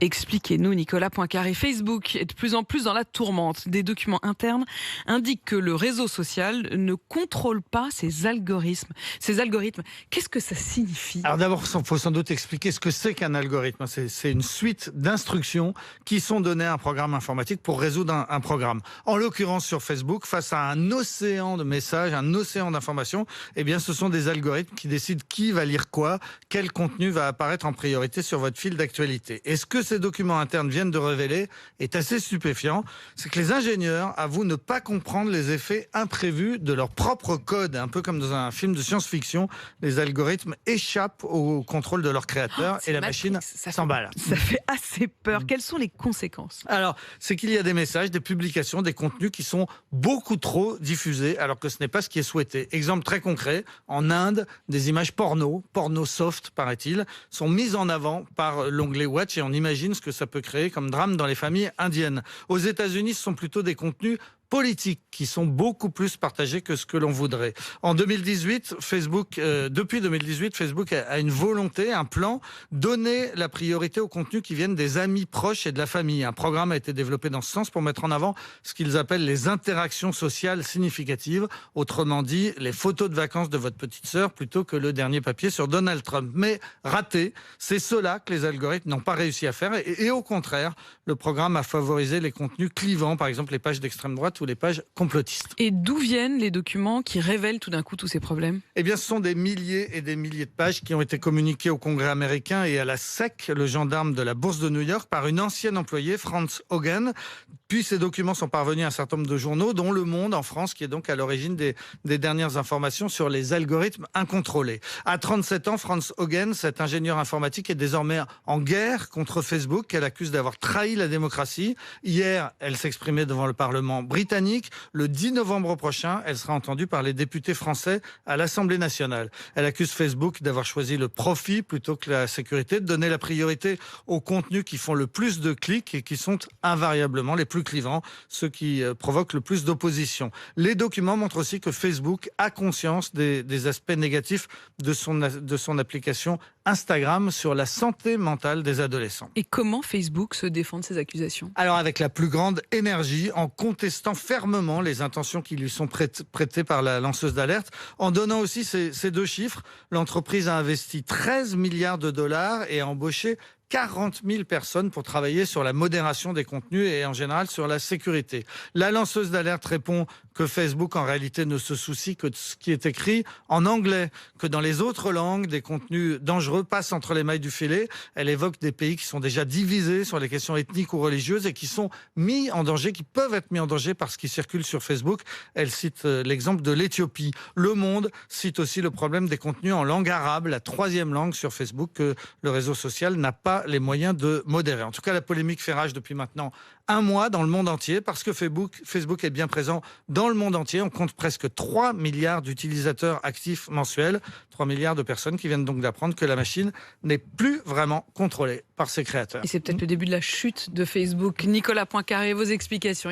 Expliquez-nous, Nicolas Poincaré. Facebook est de plus en plus dans la tourmente. Des documents internes indiquent que le réseau social ne contrôle pas ses algorithmes. Ces algorithmes, qu'est-ce que ça signifie? Alors d'abord, il faut sans doute expliquer ce que c'est qu'un algorithme. C'est une suite d'instructions qui sont données à un programme informatique pour résoudre un programme. En l'occurrence sur Facebook, face à un océan de messages, un océan d'informations, eh bien ce sont des algorithmes qui décident qui va lire quoi, quel contenu va apparaître en priorité sur votre fil d'actualité. Et ce que ces documents internes viennent de révéler est assez stupéfiant. C'est que les ingénieurs avouent ne pas comprendre les effets imprévus de leur propre code. Un peu comme dans un film de science-fiction, les algorithmes échappent au contrôle de leur créateur et la machine s'emballe. Ça fait assez peur. Quelles sont les conséquences? Alors, c'est qu'il y a des messages, des publications, des contenus qui sont beaucoup trop diffusés alors que ce n'est pas ce qui est souhaité. Exemple très concret, en Inde, des images porno soft paraît-il, sont mises en avant par l'onglet Watch et on imagine ce que ça peut créer comme drame dans les familles indiennes. Aux États-Unis, ce sont plutôt des contenus politiques qui sont beaucoup plus partagés que ce que l'on voudrait. En 2018, depuis 2018, Facebook a une volonté, un plan, donner la priorité aux contenus qui viennent des amis proches et de la famille. Un programme a été développé dans ce sens pour mettre en avant ce qu'ils appellent les interactions sociales significatives. Autrement dit, les photos de vacances de votre petite sœur plutôt que le dernier papier sur Donald Trump. Mais raté, c'est cela que les algorithmes n'ont pas réussi à faire. Et au contraire, le programme a favorisé les contenus clivants, par exemple les pages d'extrême droite ou les pages complotistes. Et d'où viennent les documents qui révèlent tout d'un coup tous ces problèmes? Eh bien, ce sont des milliers et des milliers de pages qui ont été communiquées au Congrès américain et à la SEC, le gendarme de la Bourse de New York, par une ancienne employée, Frances Haugen. Puis ces documents sont parvenus à un certain nombre de journaux, dont Le Monde en France, qui est donc à l'origine des dernières informations sur les algorithmes incontrôlés. À 37 ans, Frances Haugen, cette ingénieure informatique, est désormais en guerre contre Facebook, qu'elle accuse d'avoir trahi la démocratie. Hier, elle s'exprimait devant le Parlement britannique. Le 10 novembre prochain, elle sera entendue par les députés français à l'Assemblée nationale. Elle accuse Facebook d'avoir choisi le profit plutôt que la sécurité, de donner la priorité aux contenus qui font le plus de clics et qui sont invariablement les plus clivants, ceux qui provoquent le plus d'opposition. Les documents montrent aussi que Facebook a conscience des aspects négatifs de son application Instagram sur la santé mentale des adolescents. Et comment Facebook se défend de ces accusations? Alors avec la plus grande énergie, en contestant fermement les intentions qui lui sont prêtées par la lanceuse d'alerte, en donnant aussi ces deux chiffres. L'entreprise a investi 13 milliards de dollars et a embauché 40 000 personnes pour travailler sur la modération des contenus et en général sur la sécurité. La lanceuse d'alerte répond que Facebook en réalité ne se soucie que de ce qui est écrit en anglais, que dans les autres langues, des contenus dangereux passent entre les mailles du filet. Elle évoque des pays qui sont déjà divisés sur les questions ethniques ou religieuses et qui sont mis en danger, qui peuvent être mis en danger par ce qui circule sur Facebook. Elle cite l'exemple de l'Éthiopie. Le Monde cite aussi le problème des contenus en langue arabe, la troisième langue sur Facebook que le réseau social n'a pas les moyens de modérer. En tout cas, la polémique fait rage depuis maintenant un mois dans le monde entier parce que Facebook est bien présent dans le monde entier. On compte presque 3 milliards d'utilisateurs actifs mensuels, 3 milliards de personnes qui viennent donc d'apprendre que la machine n'est plus vraiment contrôlée par ses créateurs. Et c'est peut-être le début de la chute de Facebook. Nicolas Poincaré, vos explications.